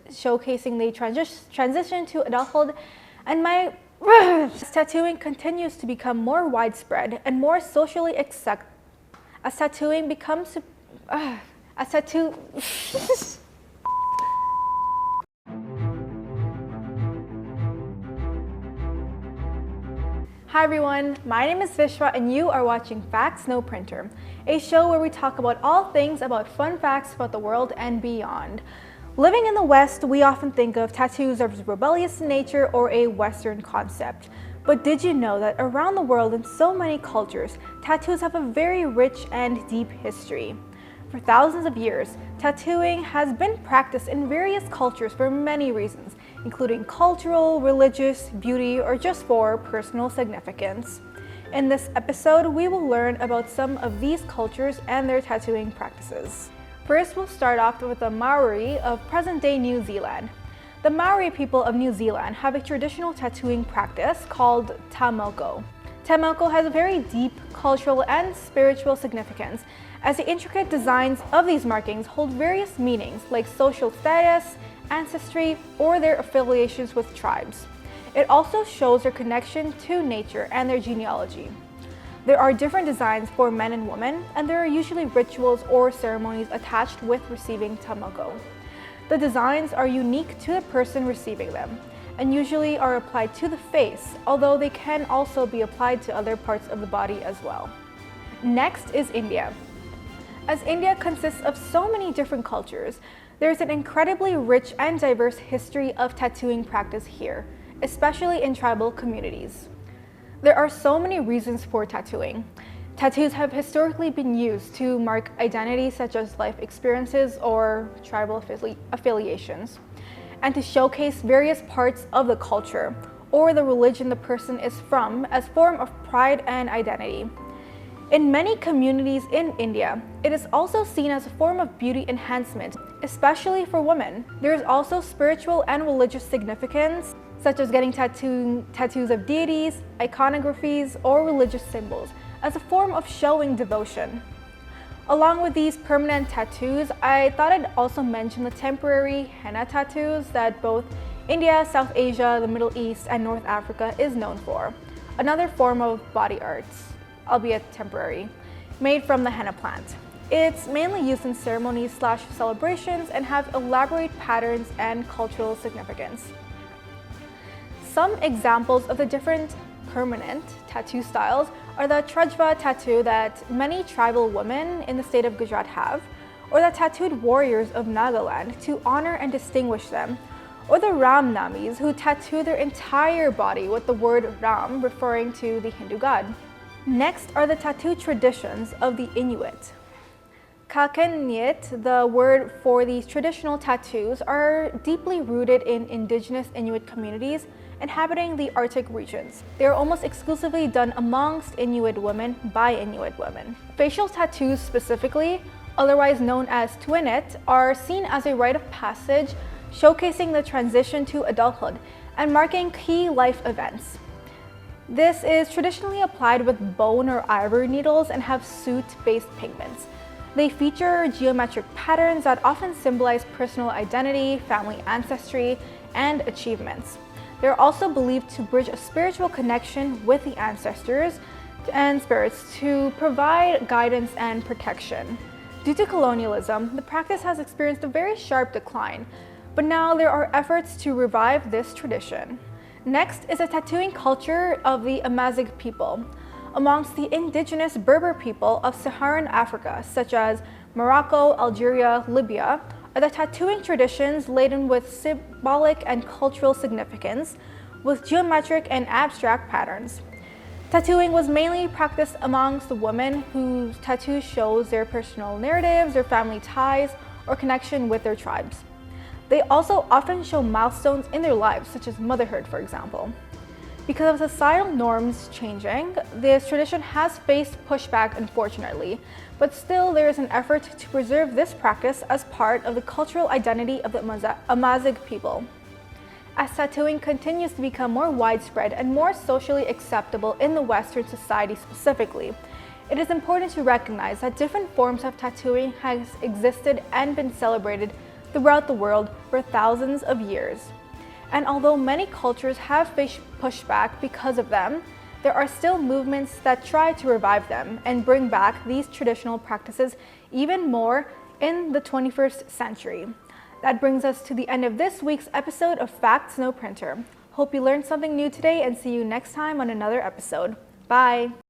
showcasing the transition to adulthood, and my tattooing continues to become more widespread and more socially accepted as tattooing becomes as tattoo. Hi everyone, my name is Vishwa and you are watching Facts No Printer, a show where we talk about all things about fun facts about the world and beyond. Living in the West, we often think of tattoos as rebellious in nature or a Western concept. But did you know that around the world in so many cultures, tattoos have a very rich and deep history? For thousands of years, tattooing has been practiced in various cultures for many reasons, including cultural, religious, beauty, or just for personal significance. In this episode, we will learn about some of these cultures and their tattooing practices. First, we'll start off with the Maori of present-day New Zealand. The Maori people of New Zealand have a traditional tattooing practice called tamoko. Tamoko has a very deep cultural and spiritual significance, as the intricate designs of these markings hold various meanings like social status, ancestry, or their affiliations with tribes. It also shows their connection to nature and their genealogy. There are different designs for men and women, and there are usually rituals or ceremonies attached with receiving tamoko. The designs are unique to the person receiving them, and usually are applied to the face, although they can also be applied to other parts of the body as well. Next is India. As India consists of so many different cultures, there's an incredibly rich and diverse history of tattooing practice here, especially in tribal communities. There are so many reasons for tattooing. Tattoos have historically been used to mark identities such as life experiences or tribal affiliations, and to showcase various parts of the culture or the religion the person is from as a form of pride and identity. In many communities in India, it is also seen as a form of beauty enhancement, especially for women. There is also spiritual and religious significance, such as getting tattoos of deities, iconographies, or religious symbols, as a form of showing devotion. Along with these permanent tattoos, I thought I'd also mention the temporary henna tattoos that both India, South Asia, the Middle East, and North Africa is known for, another form of body arts, albeit temporary, made from the henna plant. It's mainly used in ceremonies/celebrations and have elaborate patterns and cultural significance. Some examples of the different permanent tattoo styles are the Trajva tattoo that many tribal women in the state of Gujarat have, or the tattooed warriors of Nagaland to honor and distinguish them, or the Ram Namis who tattoo their entire body with the word Ram referring to the Hindu god. Next are the tattoo traditions of the Inuit. Kakennyit, the word for these traditional tattoos, are deeply rooted in indigenous Inuit communities inhabiting the Arctic regions. They are almost exclusively done amongst Inuit women by Inuit women. Facial tattoos specifically, otherwise known as tuinet, are seen as a rite of passage showcasing the transition to adulthood and marking key life events. This is traditionally applied with bone or ivory needles and have soot-based pigments. They feature geometric patterns that often symbolize personal identity, family ancestry, and achievements. They're also believed to bridge a spiritual connection with the ancestors and spirits to provide guidance and protection. Due to colonialism, the practice has experienced a very sharp decline, but now there are efforts to revive this tradition. Next is the tattooing culture of the Amazigh people. Amongst the indigenous Berber people of Saharan Africa, such as Morocco, Algeria, Libya, are the tattooing traditions laden with symbolic and cultural significance, with geometric and abstract patterns. Tattooing was mainly practiced amongst the women whose tattoo shows their personal narratives, their family ties, or connection with their tribes. They also often show milestones in their lives, such as motherhood, for example. Because of societal norms changing, this tradition has faced pushback, unfortunately, but still there is an effort to preserve this practice as part of the cultural identity of the Amazigh people. As tattooing continues to become more widespread and more socially acceptable in the Western society specifically, it is important to recognize that different forms of tattooing has existed and been celebrated throughout the world for thousands of years. And although many cultures have faced pushback because of them, there are still movements that try to revive them and bring back these traditional practices even more in the 21st century. That brings us to the end of this week's episode of Facts No Printer. Hope you learned something new today and see you next time on another episode. Bye!